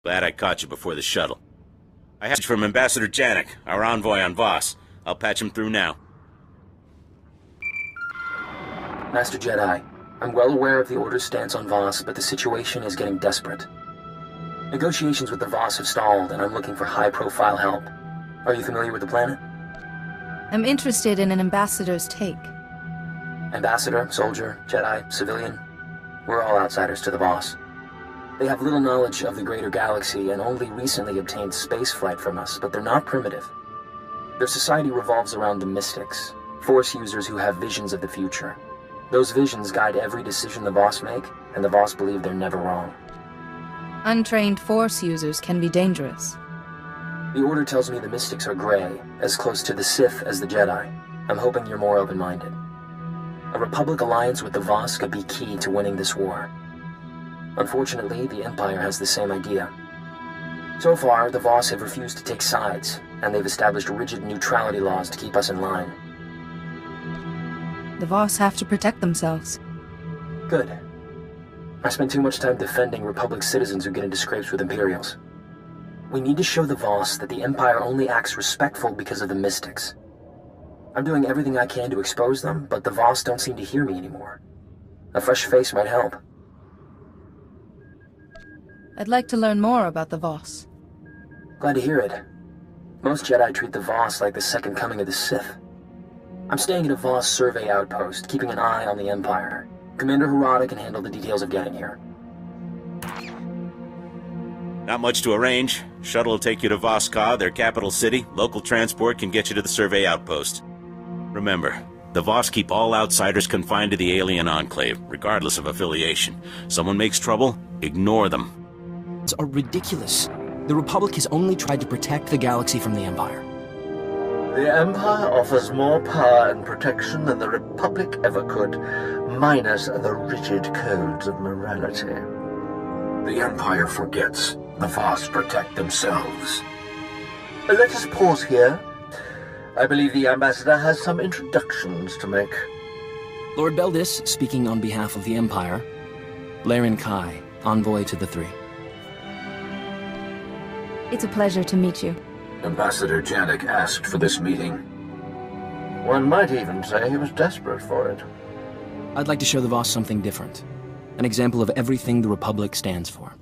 Glad I caught you before the shuttle. I have from Ambassador Janik, our envoy on Voss. I'll patch him through now. Master Jedi, I'm well aware of the Order's stance on Voss, but the situation is getting desperate. Negotiations with the Voss have stalled, and I'm looking for high-profile help. Are you familiar with the planet? I'm interested in an ambassador's take. Ambassador, soldier, Jedi, civilian, we're all outsiders to the Voss. They have little knowledge of the greater galaxy and only recently obtained spaceflight from us, but they're not primitive. Their society revolves around the mystics, Force users who have visions of the future. Those visions guide every decision the Voss make, and the Voss believe they're never wrong. Untrained Force users can be dangerous. The Order tells me the mystics are gray, as close to the Sith as the Jedi. I'm hoping you're more open-minded. A Republic alliance with the Voss could be key to winning this war. Unfortunately, the Empire has the same idea. So far, the Voss have refused to take sides, and they've established rigid neutrality laws to keep us in line. The Voss have to protect themselves. Good. I spend too much time defending Republic citizens who get into scrapes with Imperials. We need to show the Voss that the Empire only acts respectful because of the mystics. I'm doing everything I can to expose them, but the Voss don't seem to hear me anymore. A fresh face might help. I'd like to learn more about the Voss. Glad to hear it. Most Jedi treat the Voss like the second coming of the Sith. I'm staying at a Voss survey outpost, keeping an eye on the Empire. Commander Harada can handle the details of getting here. Not much to arrange. Shuttle will take you to Voss, their capital city. Local transport can get you to the survey outpost. Remember, the Voss keep all outsiders confined to the alien enclave, regardless of affiliation. Someone makes trouble, ignore them. Are ridiculous. The Republic has only tried to protect the galaxy from the Empire. The Empire offers more power and protection than the Republic ever could, minus the rigid codes of morality. The Empire forgets. The Voss protect themselves. Let us pause here. I believe the Ambassador has some introductions to make. Lord Beldis, speaking on behalf of the Empire. Laren Kai, envoy to the Three. It's a pleasure to meet you. Ambassador Janik asked for this meeting. One might even say he was desperate for it. I'd like to show the Voss something different. An example of everything the Republic stands for.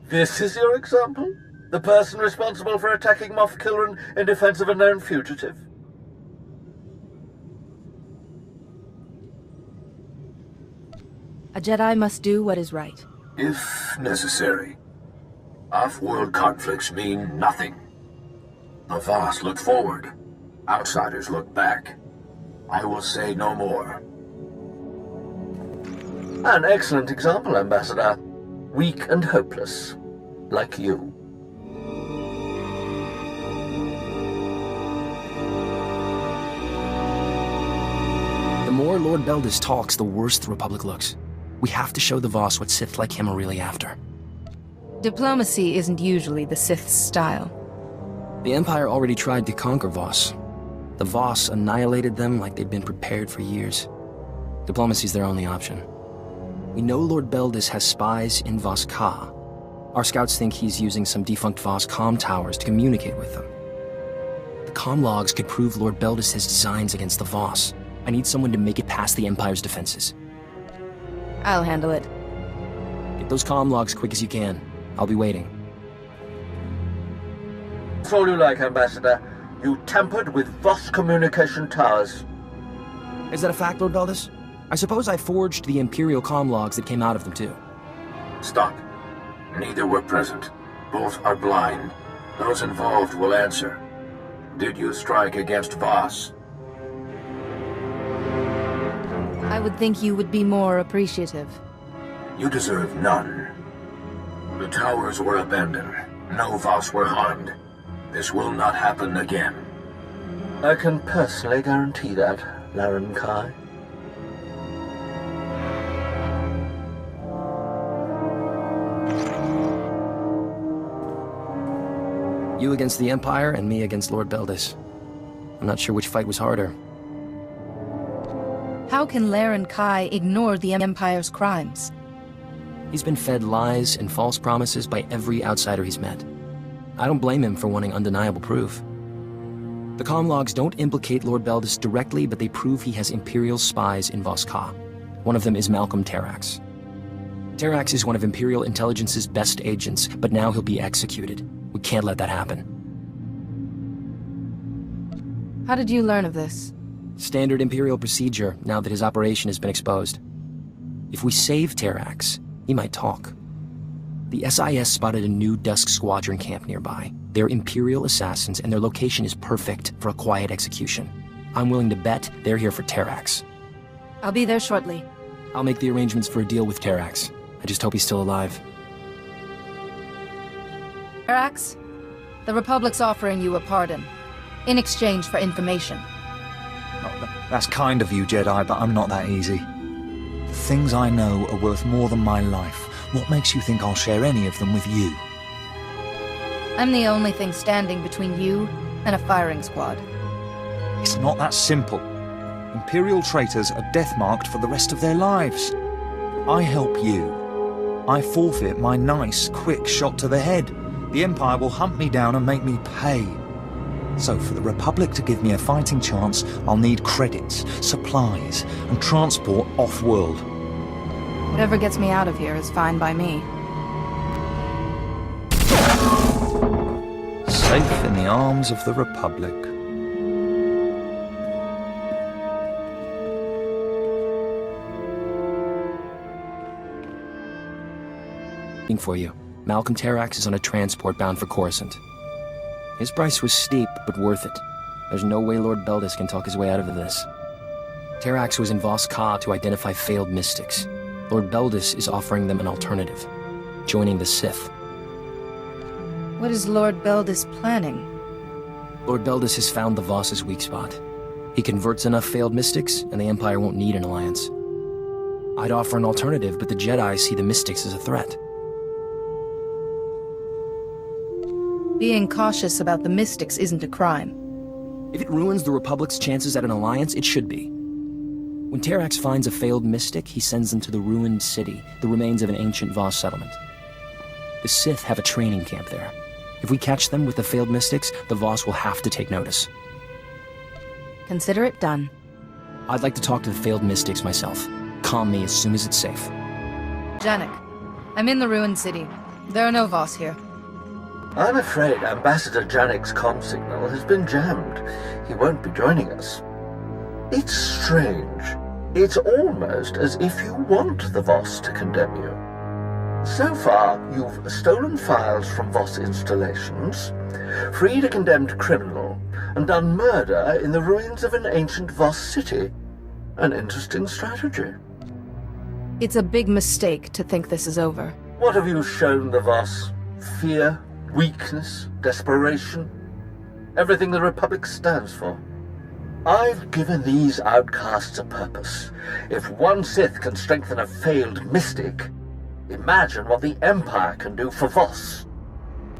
This is your example? The person responsible for attacking Moff Kilran in defense of a known fugitive? A Jedi must do what is right. If necessary. Off-world conflicts mean nothing. The Voss look forward. Outsiders look back. I will say no more. An excellent example, Ambassador. Weak and hopeless. Like you. The more Lord Beldis talks, the worse the Republic looks. We have to show the Voss what Sith like him are really after. Diplomacy isn't usually the Sith's style. The Empire already tried to conquer Voss. The Voss annihilated them like they'd been prepared for years. Diplomacy's their only option. We know Lord Beldis has spies in Voss Ka. Our scouts think he's using some defunct Voss comm towers to communicate with them. The comm logs could prove Lord Beldis' designs against the Voss. I need someone to make it past the Empire's defenses. I'll handle it. Get those comm logs quick as you can. I'll be waiting. That's all you like, Ambassador. You tampered with Voss communication towers. Is that a fact, Lord Beldis? I suppose I forged the Imperial comm logs that came out of them, too. Stop. Neither were present. Both are blind. Those involved will answer. Did you strike against Voss? I would think you would be more appreciative. You deserve none. The towers were abandoned. No Voss were harmed. This will not happen again. I can personally guarantee that, Laren Kai. You against the Empire, and me against Lord Beldis. I'm not sure which fight was harder. How can Laren Kai ignore the Empire's crimes? He's been fed lies and false promises by every outsider he's met. I don't blame him for wanting undeniable proof. The comm logs don't implicate Lord Beldis directly, but they prove he has Imperial spies in Voss. One of them is Malcolm Terrax. Terrax is one of Imperial Intelligence's best agents, but now he'll be executed. We can't let that happen. How did you learn of this? Standard Imperial procedure, now that his operation has been exposed. If we save Terrax, he might talk. The SIS spotted a new Dusk Squadron camp nearby. They're Imperial assassins, and their location is perfect for a quiet execution. I'm willing to bet they're here for Terrax. I'll be there shortly. I'll make the arrangements for a deal with Terrax. I just hope he's still alive. Arax, the Republic's offering you a pardon, in exchange for information. Oh, that's kind of you, Jedi, but I'm not that easy. The things I know are worth more than my life. What makes you think I'll share any of them with you? I'm the only thing standing between you and a firing squad. It's not that simple. Imperial traitors are death-marked for the rest of their lives. I help you. I forfeit my nice, quick shot to the head. The Empire will hunt me down and make me pay. So for the Republic to give me a fighting chance, I'll need credits, supplies, and transport off-world. Whatever gets me out of here is fine by me. Safe in the arms of the Republic. For you. Malcolm Terrax is on a transport bound for Coruscant. His price was steep, but worth it. There's no way Lord Beldis can talk his way out of this. Terrax was in Voss to identify failed mystics. Lord Beldis is offering them an alternative, joining the Sith. What is Lord Beldis planning? Lord Beldis has found the Voss's weak spot. He converts enough failed mystics, and the Empire won't need an alliance. I'd offer an alternative, but the Jedi see the mystics as a threat. Being cautious about the mystics isn't a crime. If it ruins the Republic's chances at an alliance, it should be. When Terrax finds a failed mystic, he sends them to the ruined city, the remains of an ancient Voss settlement. The Sith have a training camp there. If we catch them with the failed mystics, the Voss will have to take notice. Consider it done. I'd like to talk to the failed mystics myself. Calm me as soon as it's safe. Janik, I'm in the ruined city. There are no Voss here. I'm afraid Ambassador Janik's comm signal has been jammed. He won't be joining us. It's strange. It's almost as if you want the Voss to condemn you. So far, you've stolen files from Voss installations, freed a condemned criminal, and done murder in the ruins of an ancient Voss city. An interesting strategy. It's a big mistake to think this is over. What have you shown the Voss? Fear? Weakness, desperation, everything the Republic stands for. I've given these outcasts a purpose. If one Sith can strengthen a failed mystic, imagine what the Empire can do for Voss.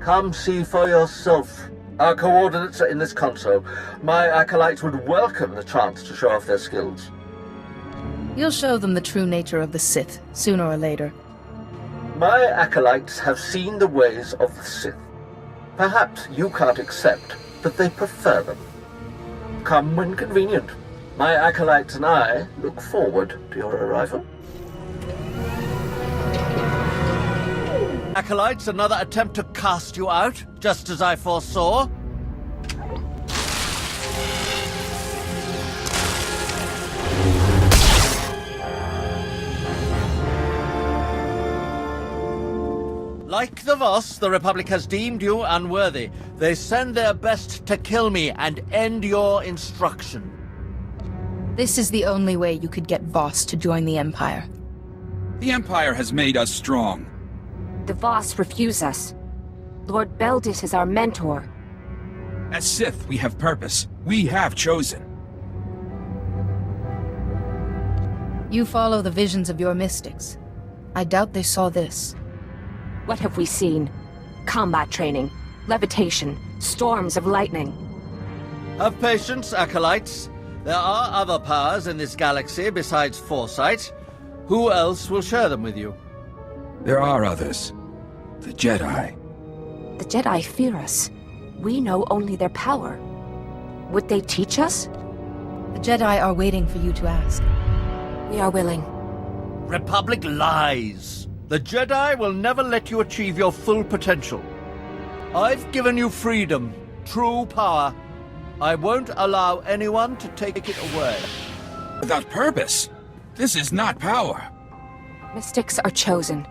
Come see for yourself. Our coordinates are in this console. My acolytes would welcome the chance to show off their skills. You'll show them the true nature of the Sith, sooner or later. My acolytes have seen the ways of the Sith. Perhaps you can't accept that they prefer them. Come when convenient. My acolytes and I look forward to your arrival. Acolytes, another attempt to cast you out, just as I foresaw. Like the Voss, the Republic has deemed you unworthy. They send their best to kill me and end your instruction. This is the only way you could get Voss to join the Empire. The Empire has made us strong. The Voss refuse us. Lord Beldis is our mentor. As Sith, we have purpose. We have chosen. You follow the visions of your mystics. I doubt they saw this. What have we seen? Combat training, levitation, storms of lightning. Have patience, acolytes. There are other powers in this galaxy besides foresight. Who else will share them with you? There are others. The Jedi. The Jedi fear us. We know only their power. Would they teach us? The Jedi are waiting for you to ask. We are willing. Republic lies. The Jedi will never let you achieve your full potential. I've given you freedom, true power. I won't allow anyone to take it away. Without purpose. This is not power. Mystics are chosen.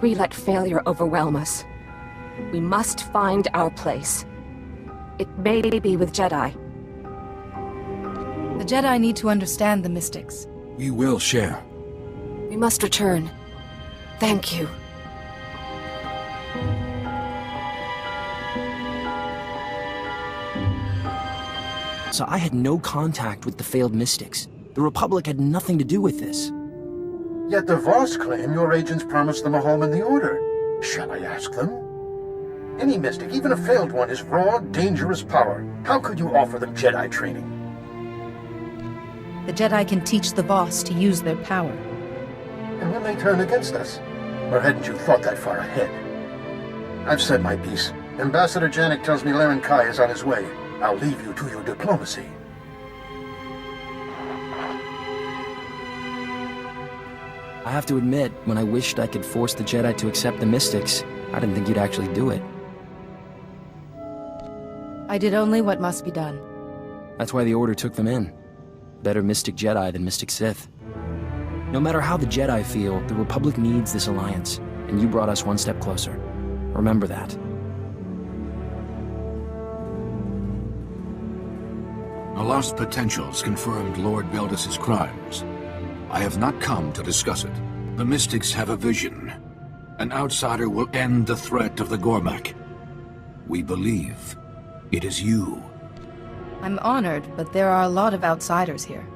We let failure overwhelm us. We must find our place. It may be with Jedi. The Jedi need to understand the mystics. We will share. We must return. Thank you. So I had no contact with the failed mystics. The Republic had nothing to do with this. Yet the Voss claim your agents promised them a home in the Order. Shall I ask them? Any mystic, even a failed one, is raw, dangerous power. How could you offer them Jedi training? The Jedi can teach the Voss to use their power. And when they turn against us? Or hadn't you thought that far ahead? I've said my piece. Ambassador Janek tells me Laren Kai is on his way. I'll leave you to your diplomacy. I have to admit, when I wished I could force the Jedi to accept the mystics, I didn't think you'd actually do it. I did only what must be done. That's why the Order took them in. Better Mystic Jedi than Mystic Sith. No matter how the Jedi feel, the Republic needs this alliance, and you brought us one step closer. Remember that. The lost potentials confirmed Lord Beldis's crimes. I have not come to discuss it. The Mystics have a vision. An outsider will end the threat of the Gormak. We believe it is you. I'm honored, but there are a lot of outsiders here.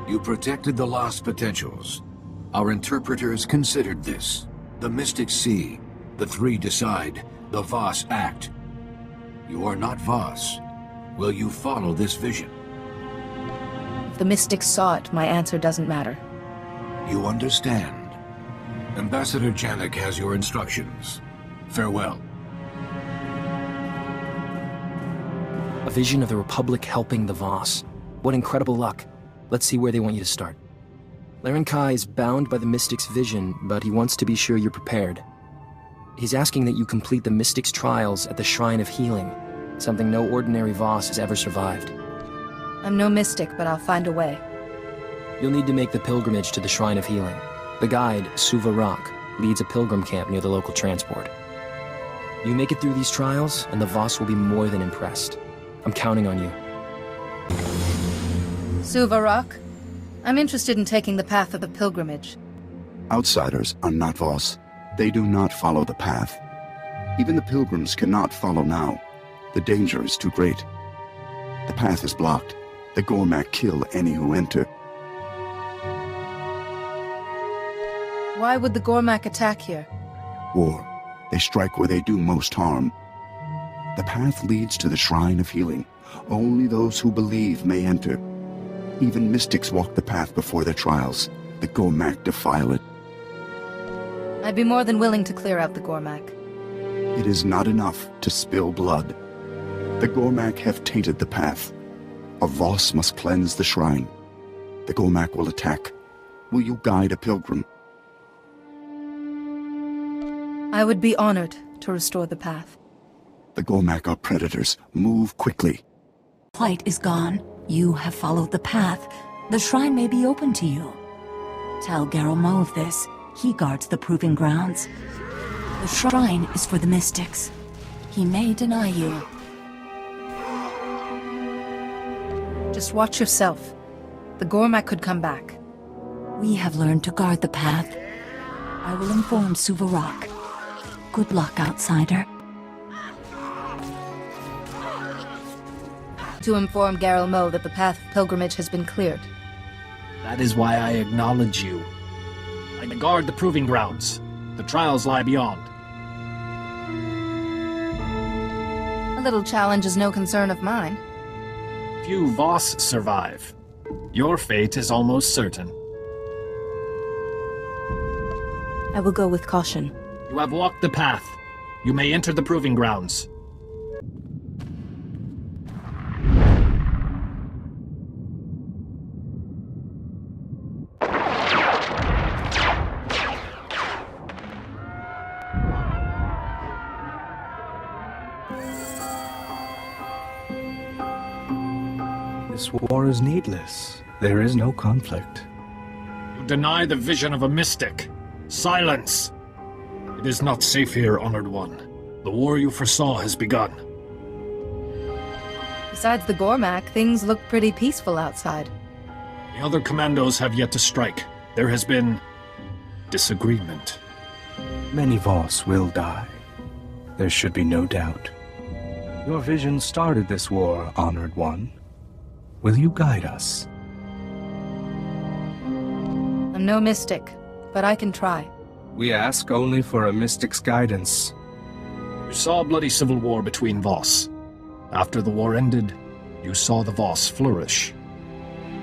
You protected the lost potentials. Our interpreters considered this. The Mystics see. The three decide. The Voss act. You are not Voss. Will you follow this vision? If the mystics saw it, my answer doesn't matter. You understand. Ambassador Janek has your instructions. Farewell. A vision of the Republic helping the Voss. What incredible luck. Let's see where they want you to start. Laren Kai is bound by the Mystic's vision, but he wants to be sure you're prepared. He's asking that you complete the Mystic's trials at the Shrine of Healing, something no ordinary Voss has ever survived. I'm no mystic, but I'll find a way. You'll need to make the pilgrimage to the Shrine of Healing. The guide, Suva Rock, leads a pilgrim camp near the local transport. You make it through these trials, and the Voss will be more than impressed. I'm counting on you. Suva Rock, I'm interested in taking the path of the pilgrimage. Outsiders are not Voss. They do not follow the path. Even the pilgrims cannot follow now. The danger is too great. The path is blocked. The Gormak kill any who enter. Why would the Gormak attack here? War. They strike where they do most harm. The path leads to the Shrine of Healing. Only those who believe may enter. Even mystics walk the path before their trials. The Gormak defile it. I'd be more than willing to clear out the Gormak. It is not enough to spill blood. The Gormak have tainted the path. A Voss must cleanse the shrine. The Gormak will attack. Will you guide a pilgrim? I would be honored to restore the path. The Gormak are predators. Move quickly. Plight is gone. You have followed the path. The shrine may be open to you. Tell Garel Mo of this. He guards the proving grounds. The shrine is for the mystics. He may deny you. Just watch yourself. The Gormak could come back. We have learned to guard the path. I will inform Suva Rock. Good luck, outsider. To inform Garel Mo that the path of pilgrimage has been cleared. That is why I acknowledge you. I guard the proving grounds. The trials lie beyond. A little challenge is no concern of mine. Few Voss survive. Your fate is almost certain. I will go with caution. You have walked the path. You may enter the proving grounds. This war is needless. There is no conflict. You deny the vision of a mystic. Silence! It is not safe here, Honored One. The war you foresaw has begun. Besides the Gormak, things look pretty peaceful outside. The other commandos have yet to strike. There has been disagreement. Many Voss will die. There should be no doubt. Your vision started this war, Honored One. Will you guide us? I'm no mystic, but I can try. We ask only for a mystic's guidance. You saw a bloody civil war between Voss. After the war ended, you saw the Voss flourish.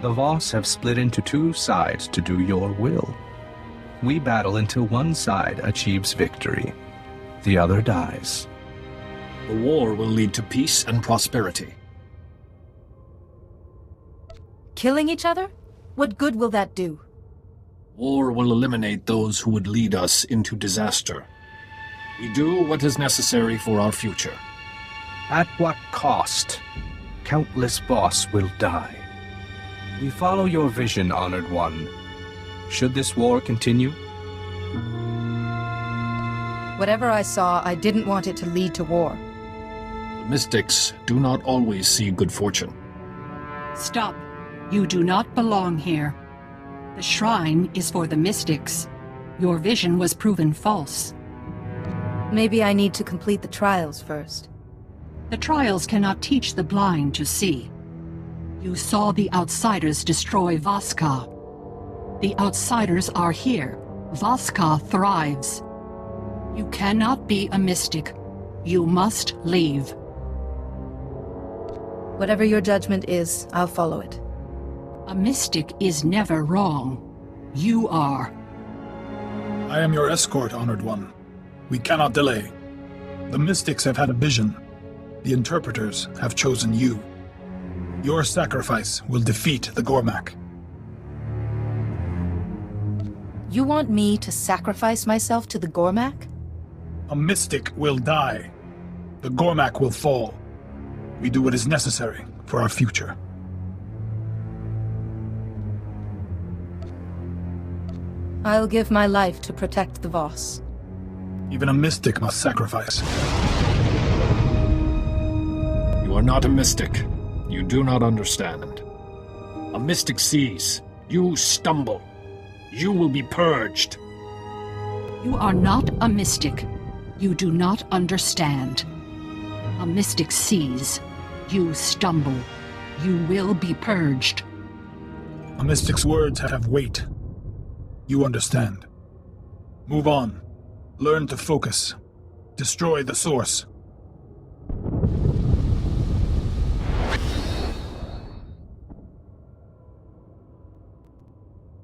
The Voss have split into two sides to do your will. We battle until one side achieves victory. The other dies. The war will lead to peace and prosperity. Killing each other? What good will that do? War will eliminate those who would lead us into disaster. We do what is necessary for our future. At what cost? Countless Voss will die. We follow your vision, Honored One. Should this war continue? Whatever I saw, I didn't want it to lead to war. The mystics do not always see good fortune. Stop. You do not belong here. The shrine is for the mystics. Your vision was proven false. Maybe I need to complete the trials first. The trials cannot teach the blind to see. You saw the outsiders destroy Voska. The outsiders are here. Voska thrives. You cannot be a mystic. You must leave. Whatever your judgment is, I'll follow it. A mystic is never wrong. You are. I am your escort, Honored One. We cannot delay. The mystics have had a vision. The interpreters have chosen you. Your sacrifice will defeat the Gormak. You want me to sacrifice myself to the Gormak? A mystic will die. The Gormak will fall. We do what is necessary for our future. I'll give my life to protect the Voss. Even a mystic must sacrifice. You are not a mystic. You do not understand. A mystic sees. You stumble. You will be purged. You are not a mystic. You do not understand. A mystic sees. You stumble. You will be purged. A mystic's words have weight. You understand. Move on. Learn to focus. Destroy the source.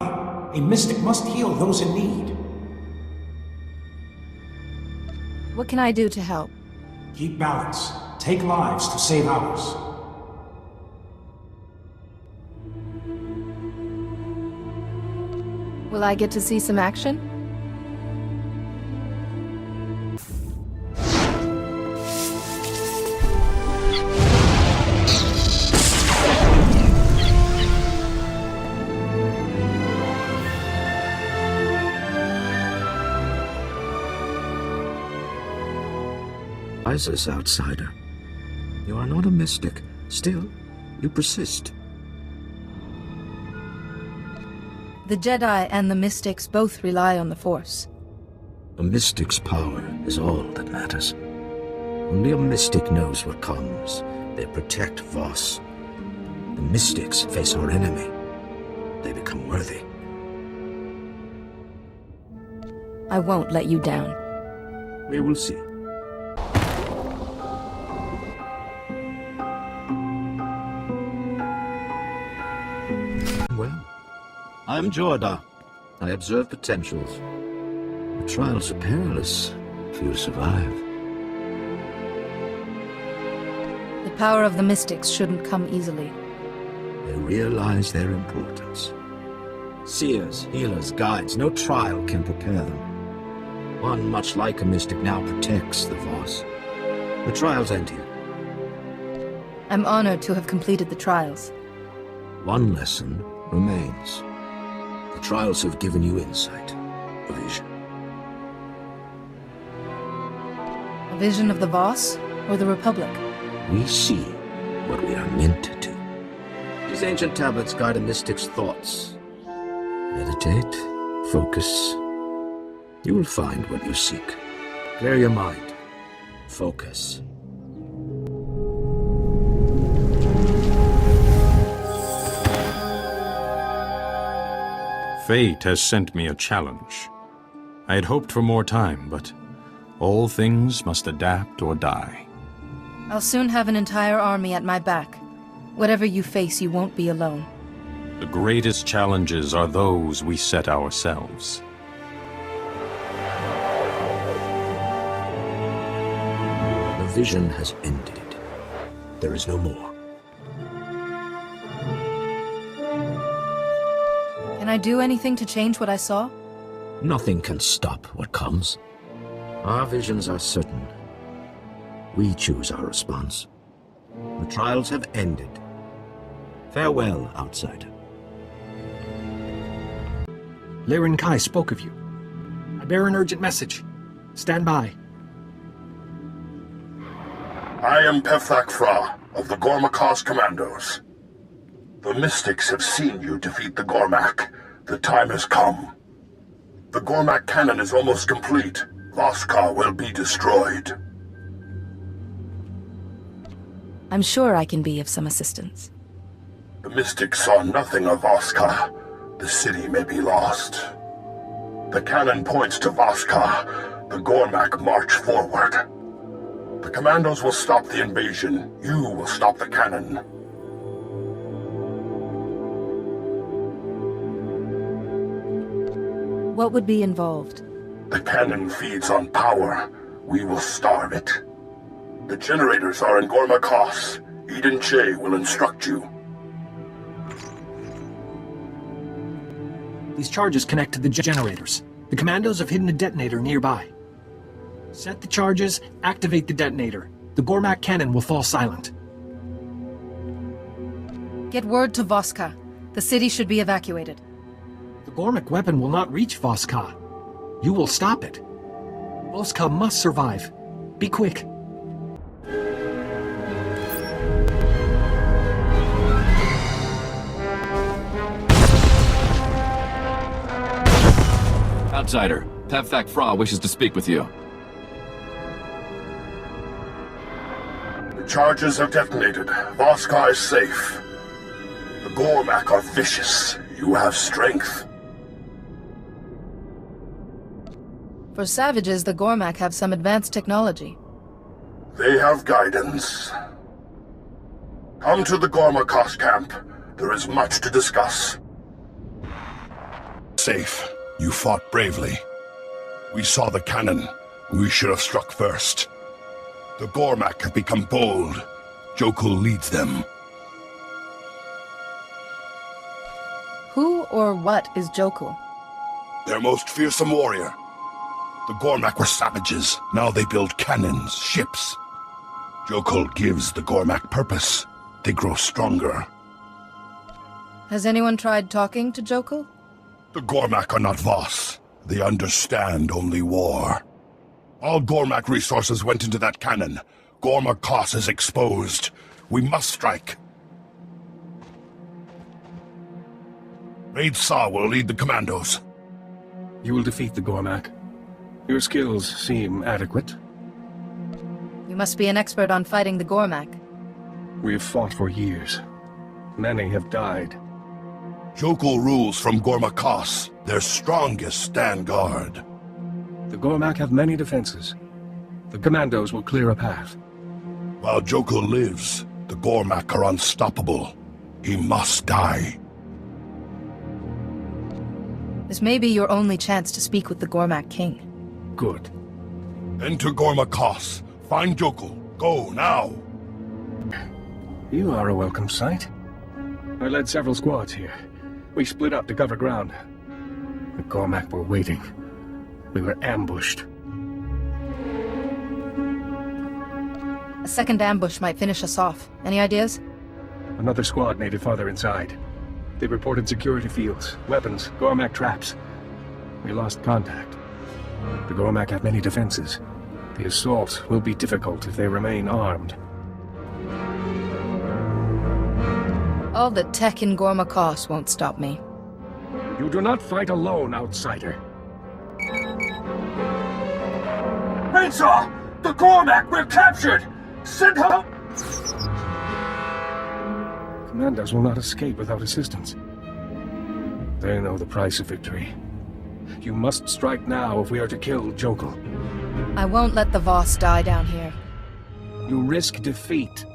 A mystic must heal those in need. What can I do to help? Keep balance. Take lives to save ours. Will I get to see some action? Rises, outsider. You are not a mystic. Still, you persist. The Jedi and the Mystics both rely on the Force. A mystic's power is all that matters. Only a mystic knows what comes. They protect Voss. The mystics face our enemy. They become worthy. I won't let you down. We will see. Well, I am Jorda. I observe potentials. The trials are perilous. Few survive. The power of the mystics shouldn't come easily. They realize their importance. Seers, healers, guides, no trial can prepare them. One much like a mystic now protects the Voss. The trials end here. I'm honored to have completed the trials. One lesson remains. The trials have given you insight, a vision. A vision of the Voss or the Republic? We see what we are meant to. These ancient tablets guide a mystic's thoughts. Meditate, focus. You will find what you seek. Clear your mind. Focus. Fate has sent me a challenge. I had hoped for more time, but all things must adapt or die. I'll soon have an entire army at my back. Whatever you face, you won't be alone. The greatest challenges are those we set ourselves. The vision has ended. There is no more. Can I do anything to change what I saw? Nothing can stop what comes. Our visions are certain. We choose our response. The trials have ended. Farewell, outsider. Liren Kai spoke of you. I bear an urgent message. Stand by. I am Pevthak Fra of the Gormakos Commandos. The Mystics have seen you defeat the Gormak. The time has come. The Gormak cannon is almost complete. Voskar will be destroyed. I'm sure I can be of some assistance. The Mystics saw nothing of Voskar. The city may be lost. The cannon points to Voskar. The Gormak march forward. The Commandos will stop the invasion. You will stop the cannon. What would be involved? The cannon feeds on power. We will starve it. The generators are in Gormakos. Eden Che will instruct you. These charges connect to the generators. The Commandos have hidden a detonator nearby. Set the charges, activate the detonator. The Gormak cannon will fall silent. Get word to Voska. The city should be evacuated. The Gormak weapon will not reach Voska. You will stop it. Voska must survive. Be quick. Outsider, Pevthak Fra wishes to speak with you. The charges have detonated. Voskar is safe. The Gormak are vicious. You have strength. For savages, the Gormak have some advanced technology. They have guidance. Come to the Gormakos camp. There is much to discuss. Safe. You fought bravely. We saw the cannon. We should have struck first. The Gormak have become bold. Jokul leads them. Who or what is Jokul? Their most fearsome warrior. The Gormak were savages. Now they build cannons, ships. Jokul gives the Gormak purpose. They grow stronger. Has anyone tried talking to Jokul? The Gormak are not Voss. They understand only war. All Gormak resources went into that cannon. Gormakos is exposed. We must strike. Raid Sa will lead the commandos. You will defeat the Gormak. Your skills seem adequate. You must be an expert on fighting the Gormak. We have fought for years. Many have died. Jokul rules from Gormakos. Their strongest stand guard. The Gormak have many defenses. The commandos will clear a path. While Jokul lives, the Gormak are unstoppable. He must die. This may be your only chance to speak with the Gormak King. Good. Enter Gorma Kos. Find Jokul. Go, now! You are a welcome sight. I led several squads here. We split up to cover ground. The Gormak were waiting. We were ambushed. A second ambush might finish us off. Any ideas? Another squad made it farther inside. They reported security fields, weapons, Gormak traps. We lost contact. The Gormak have many defenses. The assault will be difficult if they remain armed. All the tech in Gorma Kos won't stop me. You do not fight alone, outsider. Rainsaw! The Gormak! We're captured! Send help! Commandos will not escape without assistance. They know the price of victory. You must strike now if we are to kill Jokul. I won't let the Voss die down here. You risk defeat.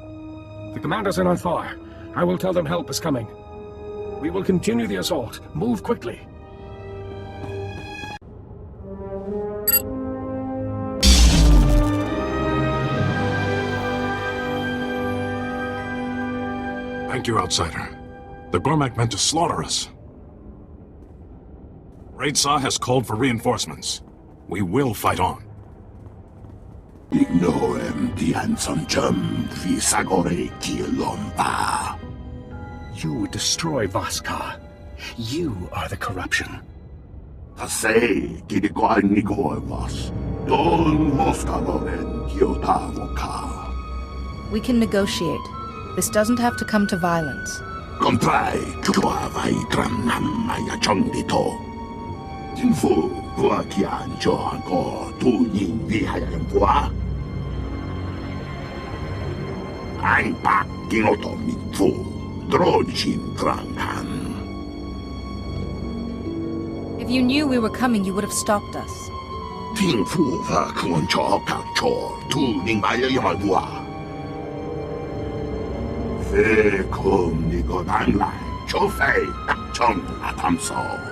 The commandos are not far. I will tell them help is coming. We will continue the assault. Move quickly. Thank you, outsider. The Gormak meant to slaughter us. Raidsaw has called for reinforcements. We will fight on. Ignorem diansancham visagore kilomba. You would destroy Voska. You are the corruption. Say, Kidikoanigorvas. Don Voskaloren Kyotavoka. We can negotiate. This doesn't have to come to violence. Comprai Chuavai Tramnamaya Chongdito. Jinfu, Guakian Johanko, Tu Yin Vihayangua. Ein Pak Kinoto Minfu, Drojin Trangan. If you knew we were coming, you would have stopped us. Tingfu Vakun Chokak Chor, Tu Ningmaya Yamagua. Vekum Nigonanla, Chofei, Chong Atamso.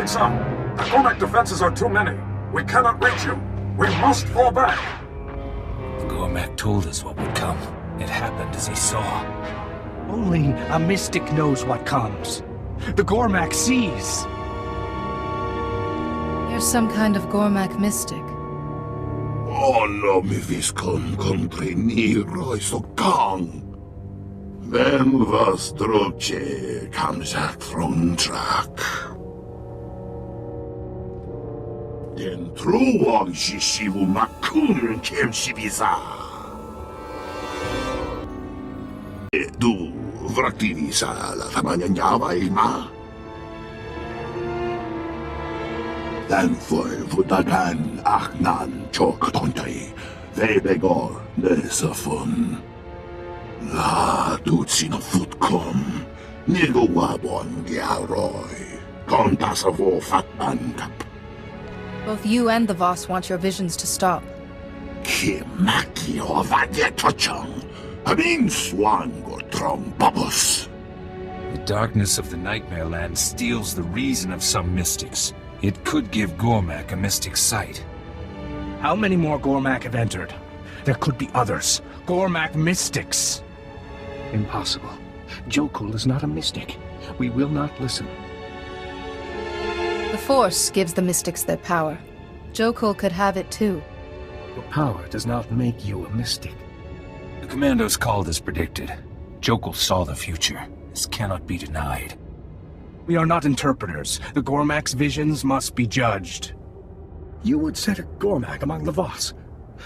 Son, the Gormak defenses are too many. We cannot reach you. We must fall back. The Gormak told us what would come. It happened as he saw. Only a mystic knows what comes. The Gormak sees. You're some kind of Gormak mystic. Oh no, mi viscum contre niro sokang. Vem was droche comes out from track. Den truwag shishivu makun kem shibisa. Du vraktivisa la tamanyanyava ima. Den vutagan achnan choktontai. Vebegor nesafun. La dutsina futkom. Nigo wabon giaroi. Kontasavo fatman kap. Both you and the Voss want your visions to stop. Kimaki ovadetochong. Amin swan go trong bubbles. The darkness of the Nightmare Land steals the reason of some mystics. It could give Gormak a mystic sight. How many more Gormak have entered? There could be others. Gormak mystics. Impossible. Jokul is not a mystic. We will not listen. The Force gives the mystics their power. Jokul could have it too. Your power does not make you a mystic. The commandos called as predicted. Jokul saw the future. This cannot be denied. We are not interpreters. The Gormak's visions must be judged. You would set a Gormak among the Voss.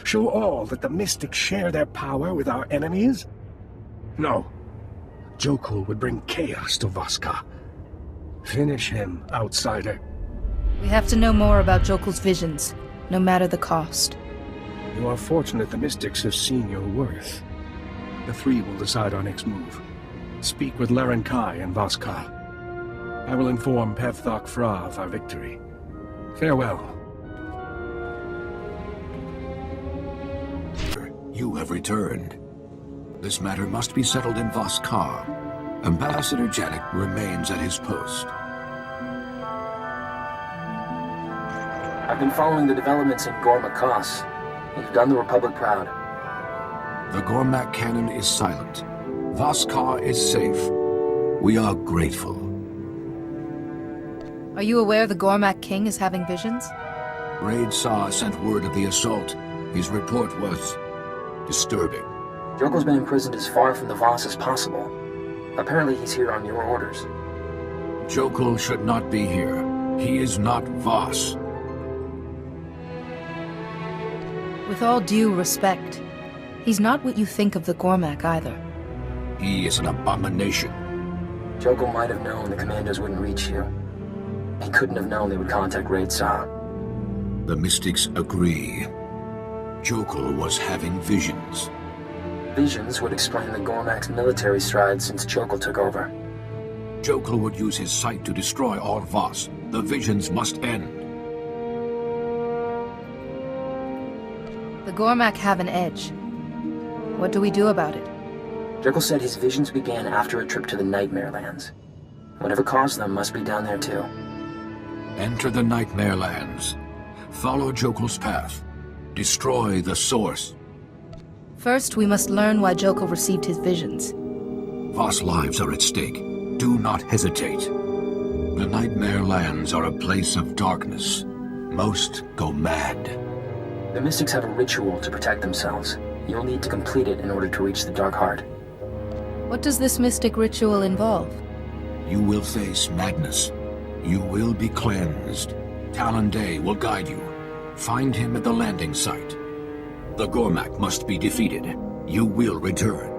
Show all that the mystics share their power with our enemies? No. Jokul would bring chaos to Voska. Finish him, outsider. We have to know more about Jokul's visions, no matter the cost. You are fortunate the mystics have seen your worth. The three will decide our next move. Speak with Laren Kai and Voska. I will inform Pevthok Fra of our victory. Farewell. You have returned. This matter must be settled in Voss. Ambassador Janik remains at his post. I've been following the developments in Gormakos. You've done the Republic proud. The Gormak cannon is silent. Voss is safe. We are grateful. Are you aware the Gormak King is having visions? Raid Saw sent word of the assault. His report was disturbing. Jokel's been imprisoned as far from the Voss as possible. Apparently he's here on your orders. Jokel should not be here. He is not Voss. With all due respect, he's not what you think of the Gormak either. He is an abomination. Jokel might have known the commandos wouldn't reach you. He couldn't have known they would contact Raid Saw. The Mystics agree. Jokel was having visions. Visions would explain the Gormak's military strides since Jokel took over. Jokel would use his sight to destroy all Voss. The visions must end. The Gormak have an edge. What do we do about it? Jokel said his visions began after a trip to the Nightmare Lands. Whatever caused them must be down there too. Enter the Nightmare Lands. Follow Jokel's path. Destroy the source. First, we must learn why Jokel received his visions. Voss lives are at stake. Do not hesitate. The Nightmare Lands are a place of darkness. Most go mad. The Mystics have a ritual to protect themselves. You'll need to complete it in order to reach the Dark Heart. What does this mystic ritual involve? You will face madness. You will be cleansed. Talon Day will guide you. Find him at the landing site. The Gormak must be defeated. You will return.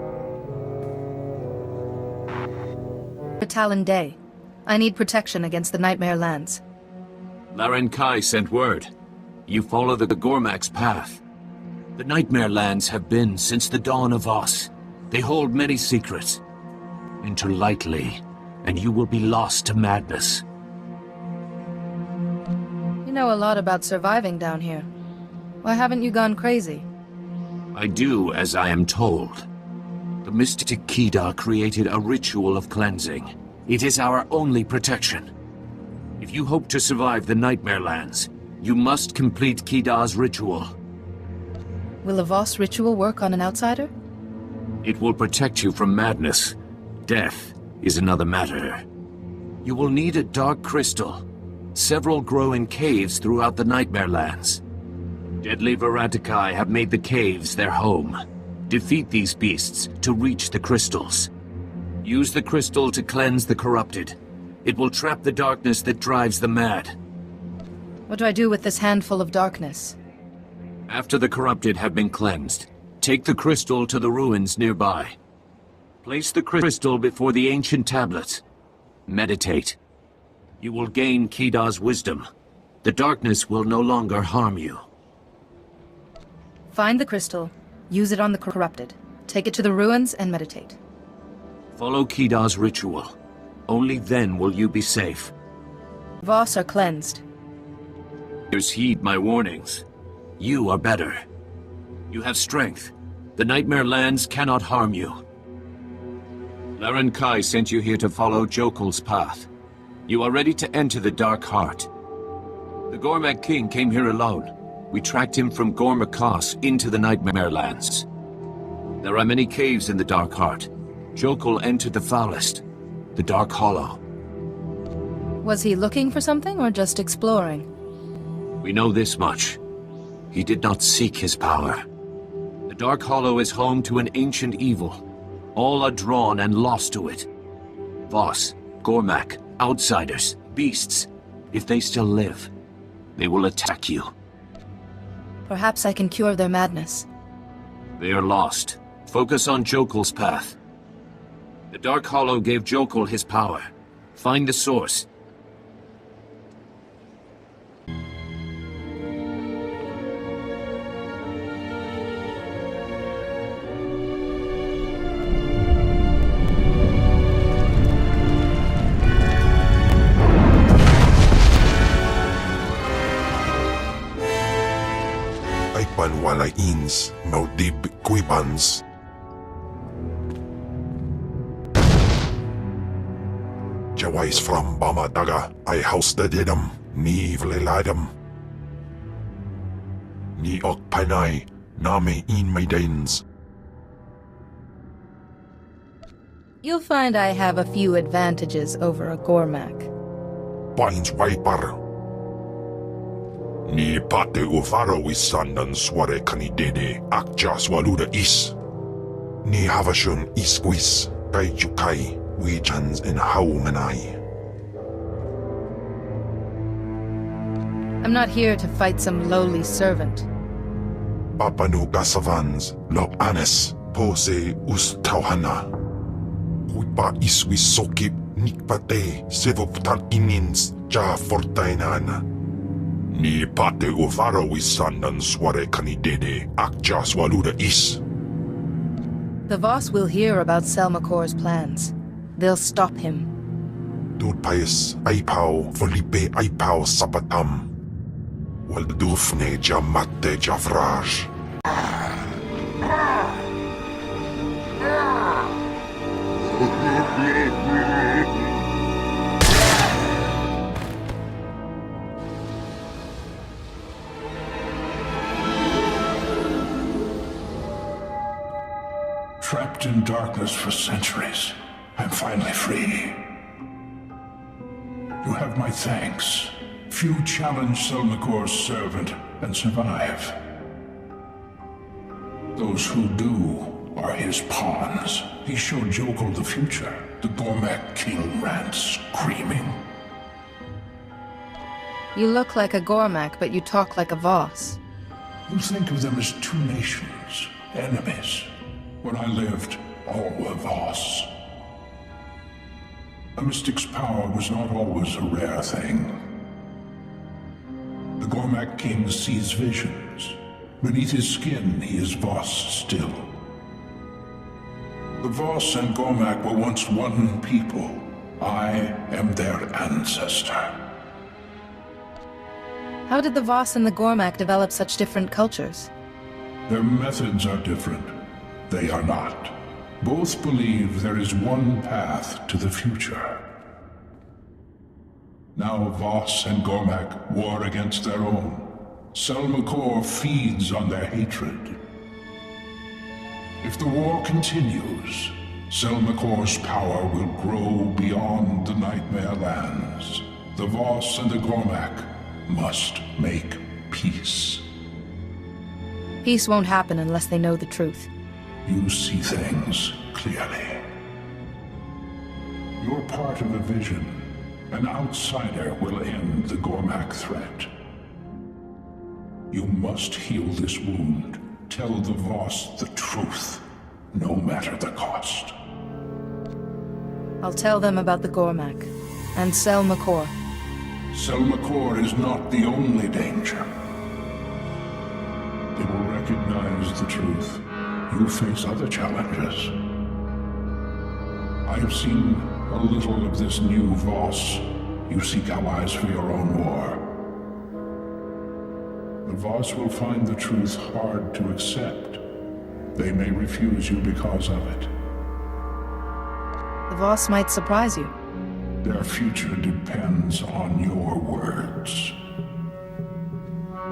Talon Day. I need protection against the Nightmare Lands. Laren Kai sent word. You follow the Gormak's path. The Nightmare Lands have been since the dawn of Voss. They hold many secrets. Enter lightly, and you will be lost to madness. You know a lot about surviving down here. Why haven't you gone crazy? I do as I am told. The mystic Kida created a ritual of cleansing. It is our only protection. If you hope to survive the Nightmare Lands, you must complete Kida's ritual. Will a Voss ritual work on an outsider? It will protect you from madness. Death is another matter. You will need a dark crystal. Several grow in caves throughout the Nightmare Lands. Deadly Varatikai have made the caves their home. Defeat these beasts to reach the crystals. Use the crystal to cleanse the corrupted. It will trap the darkness that drives the mad. What do I do with this handful of darkness? After the corrupted have been cleansed, take the crystal to the ruins nearby. Place the crystal before the ancient tablets. Meditate. You will gain Kida's wisdom. The darkness will no longer harm you. Find the crystal, use it on the corrupted. Take it to the ruins and meditate. Follow Kida's ritual. Only then will you be safe. Voss are cleansed. Heed my warnings. You are better. You have strength. The Nightmare Lands cannot harm you. Laren Kai sent you here to follow Jokel's path. You are ready to enter the Dark Heart. The Gormak King came here alone. We tracked him from Gormakos into the Nightmare Lands. There are many caves in the Dark Heart. Jokel entered the foulest, the Dark Hollow. Was he looking for something or just exploring? We know this much. He did not seek his power. The Dark Hollow is home to an ancient evil. All are drawn and lost to it. Voss, Gormak, outsiders, beasts. If they still live, they will attack you. Perhaps I can cure their madness. They are lost. Focus on Jokel's path. The Dark Hollow gave Jokel his power. Find the source. Walains, Maudib Quibans. wise from Bamadaga, I housted him, ni vleladam. Ni ok panai, name in my dains. You'll find I have a few advantages over a Gormak. Pines wiper. Ni pate ufaro wisandan sware kanidede akja swaluda is. Ni havashun isquis, kai jukai, wijans and haumanai. I'm not here to fight some lowly servant. Papanu gasavans, lo anes, pose ustauhana. Huipa iswi sokip nikpate sevoptan inins ja fortainana. Ni pate uvaro wisandan sware kanidede akja swaluda is. The Voss will hear about Selmacor's plans. They'll stop him. Dudpais aipau Felipe aipau sapatam. Waldufne jamate javraj. Trapped in darkness for centuries, I'm finally free. You have my thanks. Few challenge Selmacor's servant and survive. Those who do are his pawns. He showed Jokul the future. The Gormak king ran screaming. You look like a Gormak, but you talk like a Voss. You think of them as two nations, enemies. When I lived, all were Voss. A mystic's power was not always a rare thing. The Gormak king sees visions. Beneath his skin, he is Voss still. The Voss and Gormak were once one people. I am their ancestor. How did the Voss and the Gormak develop such different cultures? Their methods are different. They are not. Both believe there is one path to the future. Now Voss and Gormak war against their own. Selmacor feeds on their hatred. If the war continues, Selmacor's power will grow beyond the Nightmare Lands. The Voss and the Gormak must make peace. Peace won't happen unless they know the truth. You see things clearly. You're part of a vision. An outsider will end the Gormak threat. You must heal this wound. Tell the Voss the truth, no matter the cost. I'll tell them about the Gormak and Selmacor. Selmacor is not the only danger. They will recognize the truth. You face other challenges. I have seen a little of this new Voss. You seek allies for your own war. The Voss will find the truth hard to accept. They may refuse you because of it. The Voss might surprise you. Their future depends on your words.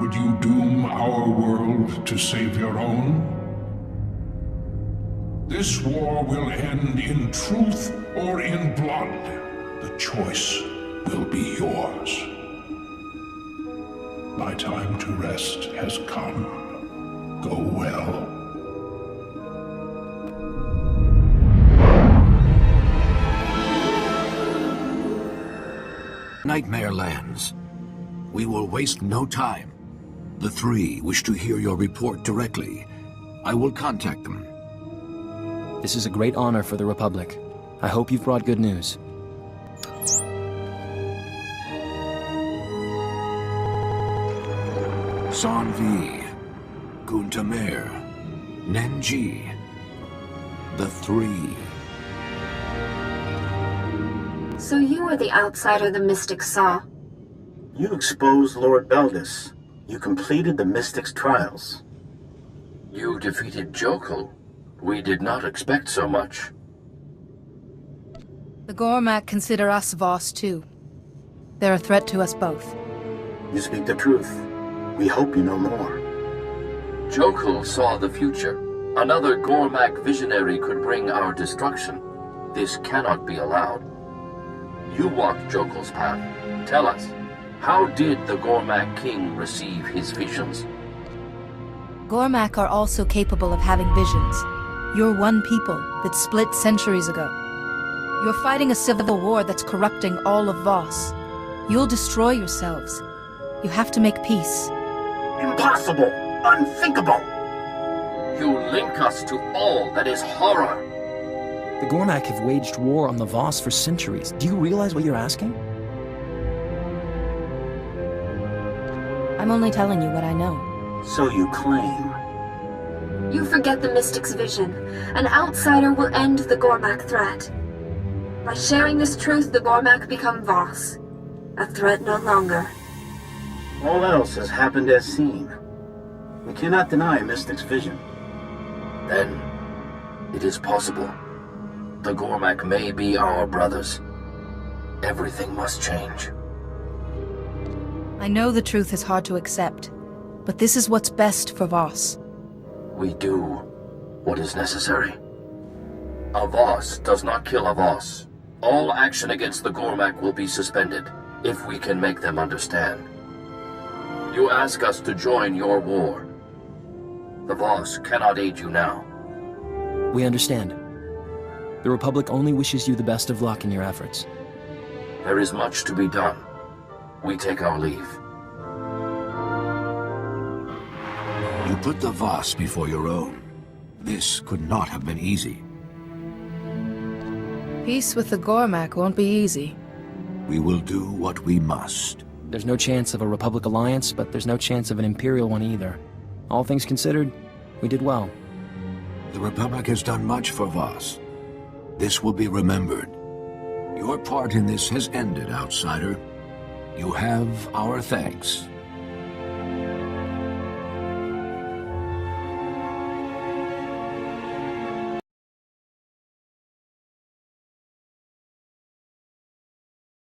Would you doom our world to save your own? This war will end in truth or in blood. The choice will be yours. My time to rest has come. Go well. Nightmare Lands. We will waste no time. The three wish to hear your report directly. I will contact them. This is a great honor for the Republic. I hope you've brought good news. Sanvi, Guntamer, Nenji. The three. So you were the outsider the Mystics saw. You exposed Lord Beldis. You completed the Mystic's trials. You defeated Jokul. We did not expect so much. The Gormak consider us Voss too. They're a threat to us both. You speak the truth. We hope you know more. Jokul saw the future. Another Gormak visionary could bring our destruction. This cannot be allowed. You walked Jokul's path. Tell us, how did the Gormak king receive his visions? Gormak are also capable of having visions. You're one people that split centuries ago. You're fighting a civil war that's corrupting all of Voss. You'll destroy yourselves. You have to make peace. Impossible! Unthinkable! You link us to all that is horror. The Gormak have waged war on the Voss for centuries. Do you realize what you're asking? I'm only telling you what I know. So you claim. You forget the Mystic's vision. An outsider will end the Gormak threat. By sharing this truth, the Gormak become Voss. A threat no longer. All else has happened as seen. We cannot deny Mystic's vision. Then, it is possible. The Gormak may be our brothers. Everything must change. I know the truth is hard to accept, but this is what's best for Voss. We do what is necessary. A Voss does not kill a Voss. All action against the Gormak will be suspended, if we can make them understand. You ask us to join your war. The Voss cannot aid you now. We understand. The Republic only wishes you the best of luck in your efforts. There is much to be done. We take our leave. You put the Voss before your own. This could not have been easy. Peace with the Gormak won't be easy. We will do what we must. There's no chance of a Republic alliance, but there's no chance of an Imperial one either. All things considered, we did well. The Republic has done much for Voss. This will be remembered. Your part in this has ended, outsider. You have our thanks.